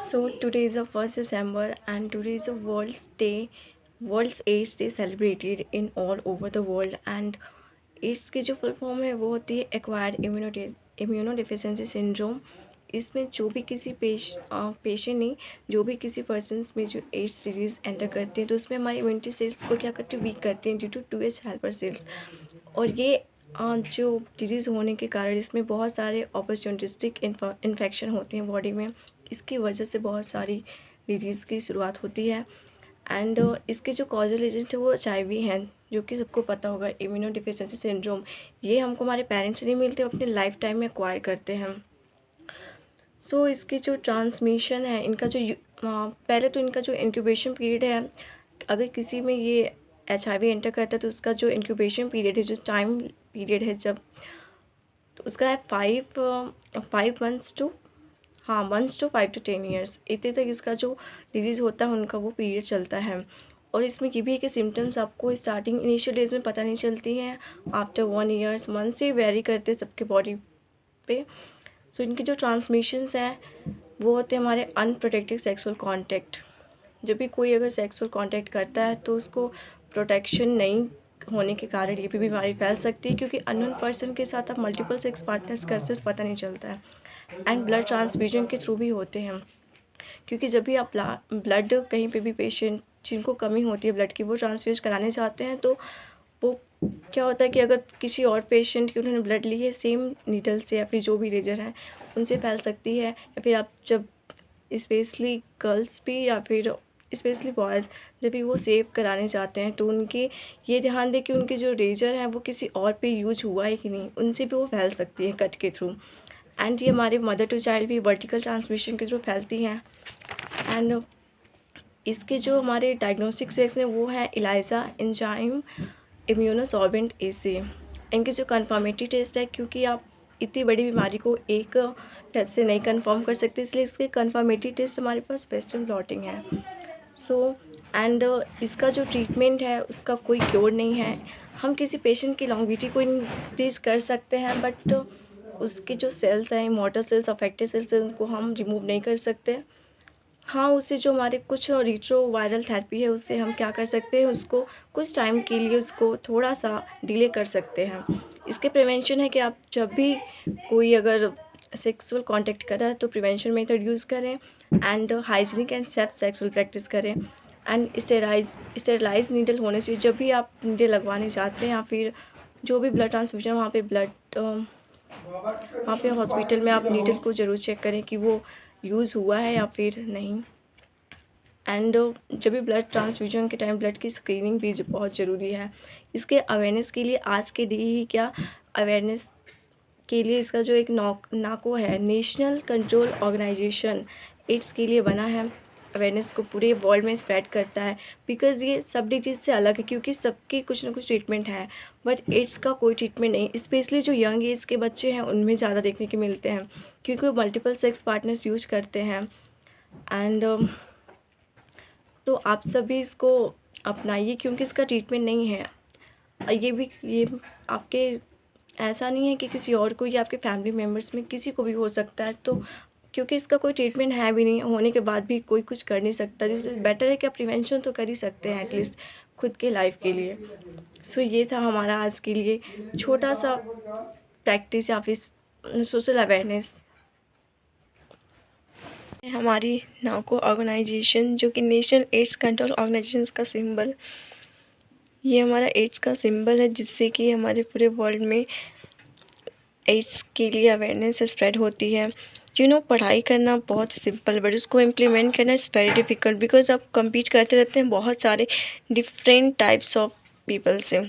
So today is the 1st December and today is a World's AIDS Day celebrated in all over the world and AIDS की जो full form है वो होती है acquired इम्यूनोडिफिशेंसी syndrome. इसमें जो भी किसी पेशेंट नहीं, जो भी किसी पर्सनस में जो एड्स डिजीज़ एंटर करते हैं तो उसमें हमारी इम्यूनिटी सेल्स को क्या करते हैं, वीक करते हैं due to 2H helper cells. और ये जो डिजीज़ होने के कारण इसमें बहुत सारे अपॉर्चुनिस्टिक इन्फेक्शन होते हैं बॉडी में। इसकी वजह से बहुत सारी डिजीज़ की शुरुआत होती है एंड इसके जो कॉजल एजेंट है वो HIV हैं, जो कि सबको पता होगा। इम्यूनोडिफिशिएंसी सिंड्रोम ये हमको हमारे पेरेंट्स से नहीं मिलते, अपने लाइफ टाइम में एक्वायर करते हैं। सो इसकी जो ट्रांसमिशन है, इनका जो पहले तो इनका जो इंक्यूबेशन पीरियड है, अगर किसी में ये HIV एंटर करता है तो उसका जो इंक्यूबेशन पीरियड है, जो टाइम पीरियड है जब, तो उसका है 5 मंथ्स टू 5 to 10 ईयर्स। इतने तक इसका जो डिजीज़ होता है उनका वो पीरियड चलता है। और इसमें ये भी है कि सिम्टम्स आपको स्टार्टिंग इनिशियल डेज में पता नहीं चलती हैं, आफ्टर 1 ईयर्स मंथ से वेरी करते हैं सबके बॉडी पे। सो इनकी जो ट्रांसमिशंस हैं वो होते हैं हमारे अनप्रोटेक्टेड सेक्सुअल कॉन्टैक्ट। जब भी कोई अगर सेक्सुअल कॉन्टैक्ट करता है तो उसको प्रोटेक्शन नहीं होने के कारण ये भी बीमारी फैल सकती है, क्योंकि अननोन पर्सन के साथ आप मल्टीपल सेक्स पार्टनर्स करते हो तो पता नहीं चलता है। एंड ब्लड ट्रांसफ्यूजन के थ्रू भी होते हैं, क्योंकि जब भी आप ब्लड कहीं पे भी पेशेंट जिनको कमी होती है ब्लड की वो ट्रांसफ्यूज कराने चाहते हैं तो वो क्या होता है कि अगर किसी और पेशेंट की उन्होंने ब्लड ली है सेम नीडल से या फिर जो भी रेजर है उनसे फैल सकती है। या फिर आप जब स्पेशली गर्ल्स भी या फिर स्पेशली बॉयज़ जब भी वो सेव कराने चाहते हैं तो उनके ये ध्यान दें कि उनके जो रेजर है वो किसी और पे यूज हुआ है कि नहीं, उनसे भी वो फैल सकती है कट के थ्रू। एंड ये हमारे मदर टू चाइल्ड भी वर्टिकल ट्रांसमिशन के थ्रू फैलती हैं। एंड इसके जो हमारे डायग्नोस्टिक सेक्स हैं वो है इलाइजा एंजाइम इम्यूनोसॉर्बेंट AC। इनके जो कन्फर्मेटरी टेस्ट है, क्योंकि आप इतनी बड़ी बीमारी को एक टेस्ट से नहीं कंफर्म कर सकते, इसलिए इसके कन्फर्मेटरी टेस्ट हमारे पास वेस्टर्न ब्लॉटिंग है। सो एंड इसका जो ट्रीटमेंट है उसका कोई क्योर नहीं है। हम किसी पेशेंट की लॉन्गेविटी को इंक्रीज कर सकते हैं, बट उसके जो सेल्स हैं, इमॉर्टल सेल्स, अफेक्टेड सेल्स हैं, उनको हम रिमूव नहीं कर सकते। हाँ, उससे जो हमारे कुछ रिट्रोवायरल थेरेपी है उससे हम क्या कर सकते हैं, उसको कुछ टाइम के लिए उसको थोड़ा सा डिले कर सकते हैं। इसके प्रिवेंशन है कि आप जब भी कोई अगर सेक्सुअल कांटेक्ट कर रहा है तो प्रिवेंशन मेथड यूज़ करें and hygienic and safe sexual practice करें। एंड स्टेरलाइज नीडल होने से जब भी आप नीडल लगवाने चाहते हैं या फिर जो भी ब्लड ट्रांसफ्यूजन वहाँ पे हॉस्पिटल में आप नीडल को ज़रूर चेक करें कि वो यूज़ हुआ है या फिर नहीं। एंड जब भी ब्लड ट्रांसफ्यूजन के टाइम ब्लड की स्क्रीनिंग भी बहुत ज़रूरी है। इसके अवेयरनेस के लिए आज के डे ही क्या अवेयरनेस के लिए इसका जो एक नाको है, नेशनल कंट्रोल ऑर्गेनाइजेशन एड्स के लिए बना है, अवेयरनेस को पूरे वर्ल्ड में स्प्रेड करता है। बिकॉज़ ये सब डिजीज़ से अलग है, क्योंकि सबकी कुछ ना कुछ ट्रीटमेंट है बट एड्स का कोई ट्रीटमेंट नहीं। स्पेशली जो यंग एज के बच्चे हैं उनमें ज़्यादा देखने को मिलते हैं, क्योंकि वो मल्टीपल सेक्स पार्टनर्स यूज करते हैं। एंड तो आप सभी इसको अपनाइए, क्योंकि इसका ट्रीटमेंट नहीं है। ये आपके ऐसा नहीं है कि किसी और को, या आपके फैमिली मेम्बर्स में किसी को भी हो सकता है, तो क्योंकि इसका कोई ट्रीटमेंट है भी नहीं, होने के बाद भी कोई कुछ कर नहीं सकता, जिससे बेटर है कि आप प्रिवेंशन तो कर ही सकते हैं एटलीस्ट खुद के लाइफ के लिए। सो ये था हमारा आज के लिए छोटा सा प्रैक्टिस या फिर सोशल अवेयरनेस। हमारी नाको ऑर्गेनाइजेशन जो कि नेशनल एड्स कंट्रोल ऑर्गेनाइजेशन का सिंबल, ये हमारा एड्स का सिंबल है, जिससे कि हमारे पूरे वर्ल्ड में एड्स के लिए अवेयरनेस स्प्रेड होती है। पढ़ाई करना बहुत सिंपल, बट उसको इम्प्लीमेंट करना इज़ वेरी डिफ़िकल्ट, बिकॉज आप कम्पीट करते रहते हैं बहुत सारे डिफरेंट टाइप्स ऑफ पीपल से।